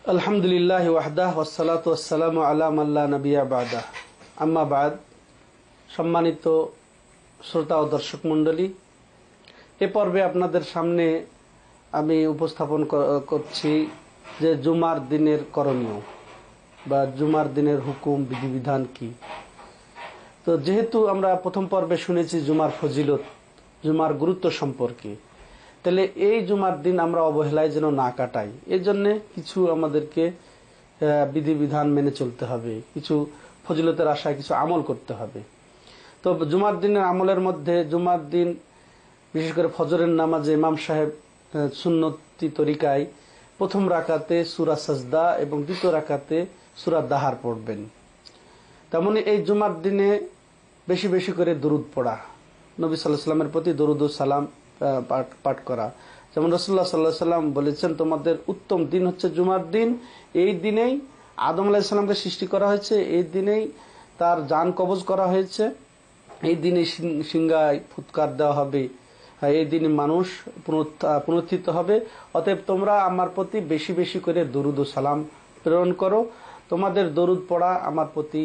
আলহামদুলিল্লাহ ওয়াহদাহ ওয়াসসালাতু ওয়াসসালামু আলা মান লা নাবিয়্যা বা'দাহ আম্মা বা'দ। সম্মানিত শ্রোতা ও দর্শক মণ্ডলী, এ পর্বে আপনাদের সামনে আমি উপস্থাপন করছি যে জুমার দিনের করণীয় বা জুমার দিনের হুকুম বিধিবিধান কি। তো যেহেতু আমরা প্রথম পর্বে শুনেছি জুমার ফজিলত, জুমার গুরুত্ব সম্পর্কে, তাহলে এই জুমার দিন আমরা অবহেলায় যেন না কাটাই, এই জন্যে কিছু আমাদেরকে বিধিবিধান মেনে চলতে হবে, কিছু ফজিলতের আশায় কিছু আমল করতে হবে। তো জুমার দিনের আমলের মধ্যে জুমার দিন বিশেষ করে ফজরের নামাজে ইমাম সাহেব সুন্নতি তরিকায় প্রথম রাকাতে সূরা সাজদা এবং দ্বিতীয় রাকাতে সূরা দাহার পড়বেন। তেমনি এই জুমার দিনে বেশি বেশি করে দরুদ পড়া, নবী সাল্লাল্লাহু আলাইহি ওয়াসাল্লামের প্রতি দরুদ ও সালাম পাঠ করা। যেমন রাসূলুল্লাহ সাল্লাল্লাহু আলাইহি ওয়াসাল্লাম বলেছেন, তোমাদের উত্তম দিন হচ্ছে জুমার দিন। এই দিনেই আদম আলাইহিস সালামকে সৃষ্টি করা হয়েছে, এই দিনেই তার জান কবজ করা হয়েছে, এই দিনে সিংহায় ফুৎকার দেওয়া হবে, এই দিনে মানুষ পুনরুত্থিত হবে। অতএব তোমরা আমার প্রতি বেশি বেশি করে দরুদ ও সালাম প্রেরণ করো, তোমাদের দরুদ পড়া আমার প্রতি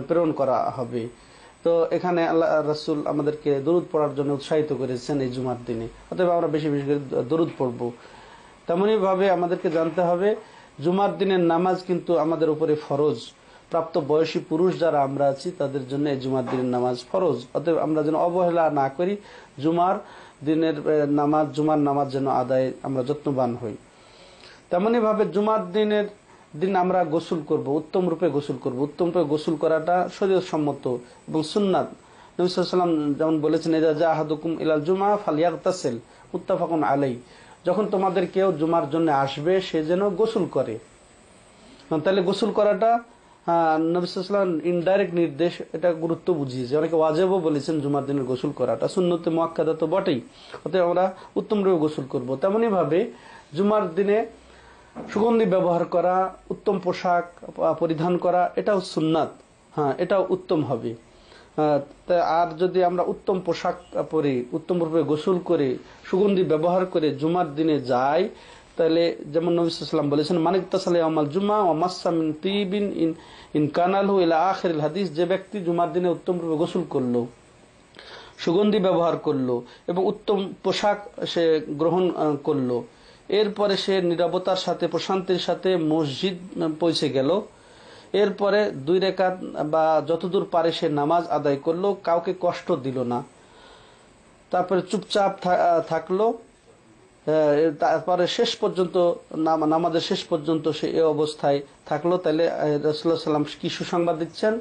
প্রেরণ করা হবে। তো এখানে আল্লাহ রাসূল আমাদেরকে দরুদ পড়ার জন্য উৎসাহিত করেছেন এই জুমার দিনে, অতএব আমরা বেশি বেশি করে দরুদ পড়ব। তেমনই ভাবে আমাদেরকে জানতে হবে জুমার দিনের নামাজ কিন্তু আমাদের উপরে ফরজ। প্রাপ্ত বয়সী পুরুষ যারা আমরা আছি তাদের জন্য এই জুমার দিনের নামাজ ফরজ। অতএব আমরা যেন অবহেলা না করি, জুমার দিনের নামাজ, জুমার নামাজ যেন আদায়ে আমরা যত্নবান হই। তেমনই ভাবে জুমার দিন আমরা গোসল করব, উত্তম রূপে গোসল করব। উত্তম রূপে গোসল করাটা শরীয়ত সম্মত এবং সুন্নাত। নবী সাল্লাল্লাহু আলাইহি ওয়াসাল্লাম যেমন বলেছেন, ইযা জা আহাদুকুম ইলাল জুমআ ফালইয়াগতাসিল, মুত্তাফাকুন আলাইহি। যখন তোমাদের কেউ জুমার জন্য আসবে সে যেন গোসল করে। তাহলে গোসল করাটা নবী সাল্লাল্লাহু আলাইহি ওয়াসাল্লাম ইনডাইরেক্ট নির্দেশ, এটা গুরুত্ব বুঝিয়েছে। অনেকে ওয়াজিবও বলেছেন জুমার দিনের গোসল করাটা, সুন্নতে মুআক্কাদা তো বটেই। অতএব আমরা উত্তম রূপে গোসল করব। তেমনি ভাবে জুমার দিনে সুগন্ধি ব্যবহার করা, উত্তম পোশাক পরিধান করা, এটাও সুন্নাত, এটাও উত্তম হবে। আর যদি আমরা উত্তম পোশাক পরে, উত্তম রূপে গোসল করে, সুগন্ধি ব্যবহার করে জুমার দিনে যাই, তাহলে যেমন নবী সাল্লাল্লাহু আলাইহি ওয়াসাল্লাম বলেছেন, মান ইগতাসালা ইয়াওমাল জুমআ ওয়া মাসসা মিন তিবিন ইন কানা লাহু ইলা আখিরিল হাদিস। যে ব্যক্তি জুমার দিনে উত্তম রূপে গোসল করলো, সুগন্ধি ব্যবহার করলো এবং উত্তম পোশাক সে গ্রহণ করলো, এরপরে সে নীরবতার সাথে প্রশান্তির সাথে মসজিদ পৌঁছে গেল, এরপরে 2 রাকাত বা যতদূর পারে সে নামাজ আদায় করলো, কাউকে কষ্ট দিল না, তারপরে চুপচাপ থাকলো, তারপরে শেষ পর্যন্ত নামাজের শেষ পর্যন্ত সে এই অবস্থায় থাকলো, তাহলে রাসূলুল্লাহ সাল্লাল্লাহু আলাইহি ওয়াসাল্লাম কি সুসংবাদ দিচ্ছেন,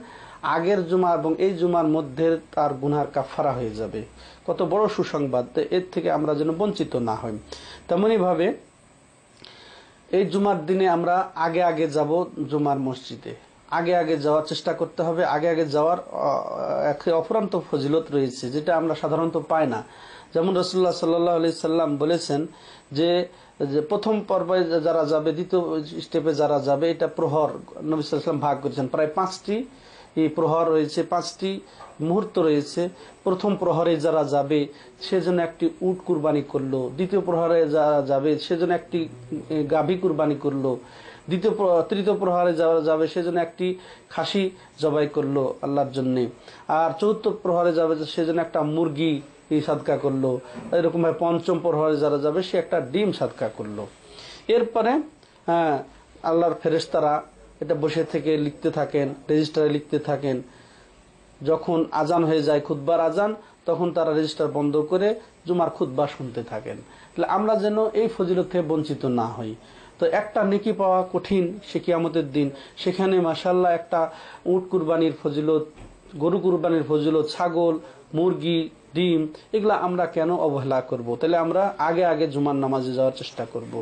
আগের জুমা এবং এই জুমার মধ্যে তার গুনার কাফারা হয়ে যাবে। কত বড় সুসংবাদ! এর থেকে আমরা যেন বঞ্চিত না হই। তেমনি ভাবে এই জুমার দিনে আমরা আগে আগে যাব জুমার মসজিদে, আগে আগে যাওয়ার চেষ্টা করতে হবে। আগে আগে যাওয়ার একটা অফুরন্ত ফজিলত রয়েছে, যেটা আমরা সাধারণত পাই না। যেমন রাসূলুল্লাহ সাল্লাল্লাহু আলাইহি সাল্লাম বলেছেন যে প্রথম পর্বে যারা যাবে, দ্বিতীয় স্টেপে যারা যাবে, এটা প্রহর নবী সাল্লাল্লাহু আলাইহি ওয়াসাল্লাম ভাগ করেছেন। প্রায় 5টি প্রহর রয়েছে, 5টি মুহূর্ত রয়েছে। প্রথম প্রহরে যারা যাবে সেজন্য একটি উট কুরবানি করলো, দ্বিতীয় প্রহরে যারা যাবে সেজন্য একটি গাভী কুরবানি করলো, তৃতীয় প্রহরে যারা যাবে সেজন্য একটি খাসি জবাই করলো আল্লাহর জন্য, আর চতুর্থ প্রহরে যাবে সেজন্য একটা মুরগি সাদকা করলো, এরকম ভাবে পঞ্চম প্রহরে যারা যাবে সে একটা ডিম সাদকা করলো। এরপরে আল্লাহর ফেরেশতারা এটা বসে থেকে লিখতে থাকেন, রেজিস্টারে লিখতে থাকেন। যখন আজান হয়ে যায়, খুতবার আজান, তখন তারা রেজিস্টার বন্ধ করে জুমার খুতবা শুনতে থাকেন। তাহলে আমরা যেন এই ফজিলত থেকে বঞ্চিত না হই। তো একটা নেকি পাওয়া কঠিন সে কিয়ামতের দিন, সেখানে মাশাআল্লাহ একটা উট কুরবানির ফজিলত, গরু কুরবানির ফজিলত, ছাগল, মুরগি, ডিম, এগুলা আমরা কেন অবহেলা করব? তাহলে আমরা আগে আগে জুমার নামাজে যাওয়ার চেষ্টা করব।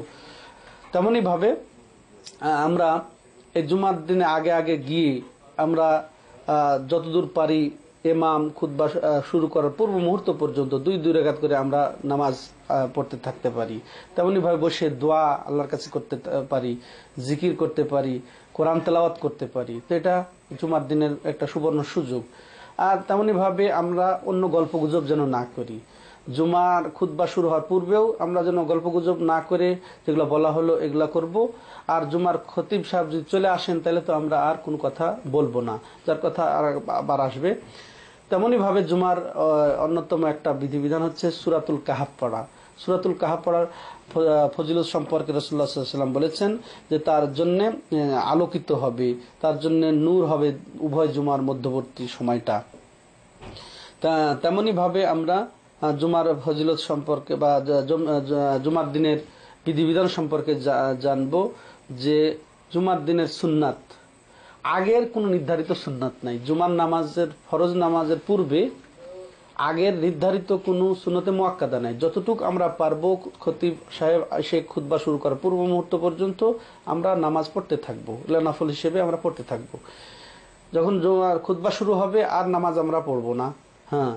তেমনি ভাবে আমরা এই জুমার দিনে আগে আগে গিয়ে আমরা যতদূর পারি ইমাম খুতবা শুরু করার পূর্ব মুহূর্ত পর্যন্ত 2 রাকাত করে আমরা নামাজ পড়তে থাকতে পারি। তেমনি ভাবে বসে দোয়া আল্লাহর কাছে করতে পারি, জিকির করতে পারি, কোরআন তেলাওয়াত করতে পারি। তো এটা জুমার দিনের একটা সুবর্ণ সুযোগ। আর তেমনি ভাবে আমরা অন্য গল্প গুজব যেন না করি। জুমার খুতবা শুরু হওয়ার পূর্বেও আমরা যেন গল্পগুজব না করে যেগুলো বলা হলো এগুলা করব। আর জুমার খতিব সাহেব যদি চলে আসেন তাহলে তো আমরা আর কোনো কথা বলবো না, যার কথা আর আবার আসবে। তেমনি ভাবে জুমার অন্যতম একটা বিধিবিধান হচ্ছে সূরাতুল কাহাফ পড়া। সূরাতুল কাহাফ পড়ার ফজিলত সম্পর্কে রাসূলুল্লাহ সাল্লাল্লাহু আলাইহি ওয়াসাল্লাম বলেছেন যে তার জন্য আলোকিত হবে, তার জন্য নূর হবে উভয় জুমার মধ্যবর্তী সময়টা। তেমনি ভাবে আমরা জুমার ফজিলত সম্পর্কে বা জুমার দিনের বিধিবিধান সম্পর্কে জানবো যে জুমার দিনের সুন্নাত, আগের কোনো নির্ধারিত সুন্নাত নাই। জুমার নামাজের ফরজ নামাজের পূর্বে আগের নির্ধারিত কোনো সুন্নতে মুআক্কাদা নাই। যতটুক আমরা পারবো খতিব সাহেব এসে খুতবা শুরু করার পূর্ব মুহূর্ত পর্যন্ত আমরা নামাজ পড়তে থাকবো, নফল হিসেবে আমরা পড়তে থাকবো। যখন জুমার খুতবা শুরু হবে আর নামাজ আমরা পড়বো না, হ্যাঁ,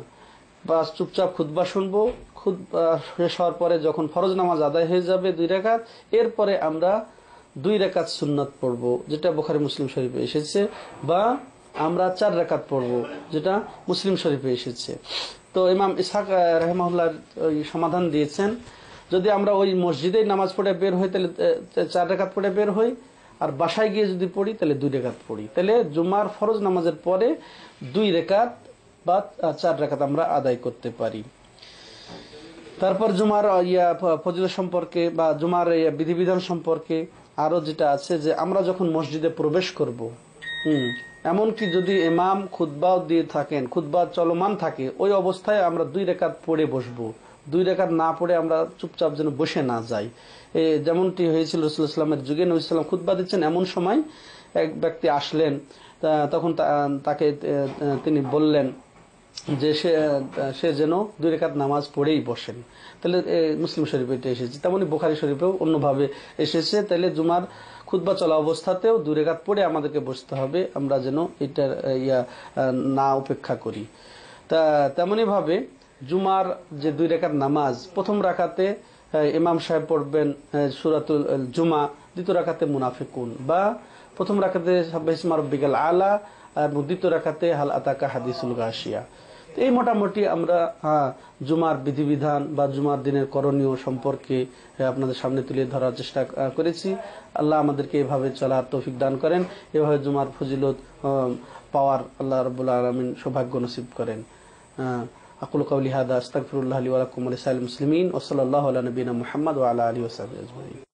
বাস চুপচাপ খুতবা শুনবো। খুতবা শেষ হওয়ার পরে যখন ফরজ নামাজ আদায় হয়ে যাবে 2 রাকাত, এরপরে আমরা 2 রাকাত সুন্নাত পড়বো, যেটা বুখারী মুসলিম শরীফে এসেছে, বা আমরা 4 রাকাত পড়বো, যেটা মুসলিম শরীফে এসেছে। তো ইমাম ইসহাক রাহিমাহুল্লাহ ওই সমাধান দিয়েছেন, যদি আমরা ওই মসজিদেই নামাজ পড়ে বের হই তাহলে 4 রাকাত পড়ে বের হই, আর বাসায় গিয়ে যদি পড়ি তাহলে 2 রাকাত পড়ি, তাহলে জুমার ফরজ নামাজের পরে 2 রাকাত বা 4 রাকাত আমরা আদায় করতে পারি। তারপর জুমার ফজিলত সম্পর্কে বা জুমার বিধিবিধান সম্পর্কে আরো যেটা আছে যে আমরা যখন মসজিদে প্রবেশ করব, এমনকি যদি ইমাম খুতবাও দিয়ে থাকেন, খুতবা চলমান থাকে, ওই অবস্থায় আমরা 2 রাকাত পড়ে বসবো। 2 রাকাত না পড়ে আমরা চুপচাপ যেন বসে না যাই। যেমনটি হয়েছিল রাসূলুল্লাহ সাল্লাল্লাহু আলাইহি ওয়াসাল্লামের যুগে। নবী সাল্লাল্লাহু আলাইহি ওয়াসাল্লাম খুতবা দিচ্ছেন, এমন সময় এক ব্যক্তি আসলেন, তখন তাকে তিনি বললেন যে সে যেন 2 রাকাত নামাজ পড়েই বসেন। তাহলে মুসলিম শরীফে এটা এসেছে, তেমনি বুখারী শরীফেও অন্যভাবে এসেছে। তাহলে জুমার খুতবা চলা অবস্থাতেও 2 রাকাত পড়ে আমাদেরকে বসতে হবে, আমরা যেন এটার না উপেক্ষা করি। তেমনি ভাবে জুমার যে 2 রাকাত নামাজ, প্রথম রাকাতে ইমাম সাহেব পড়বেন সূরাতুল জুমা, দ্বিতীয় রাকাতে মুনাফিকুন, বা প্রথম রাকাতে সাব্বিহ ইসমা রাব্বিকাল আলা, আর দ্বিতীয় রাকাতে হাল আতাকা হাদিসুল গাশিয়া। এই মোটামুটি আমরা জুমার বিধিবিধান বা জুমার দিনের করণীয় সম্পর্কে আপনাদের সামনে তুলে ধরার চেষ্টা করেছি। আল্লাহ আমাদেরকে এভাবে চলার তৌফিক দান করেন, এভাবে জুমার ফজিলত পাওয়ার আল্লাহ রাব্বুল আলামিন সৌভাগ্য নসিব করেন। আকুলু কাউলি হাদা আস্তাগফিরুল্লাহ লি ওয়া লাকুম ওয়া লিসাইরিল মুসলিমিন ওয়া সাল্লাল্লাহু আলা নবিয়িনা মুহাম্মদ ওয়া আলা আলিহি ওয়া সাহবিহি আজমাইন।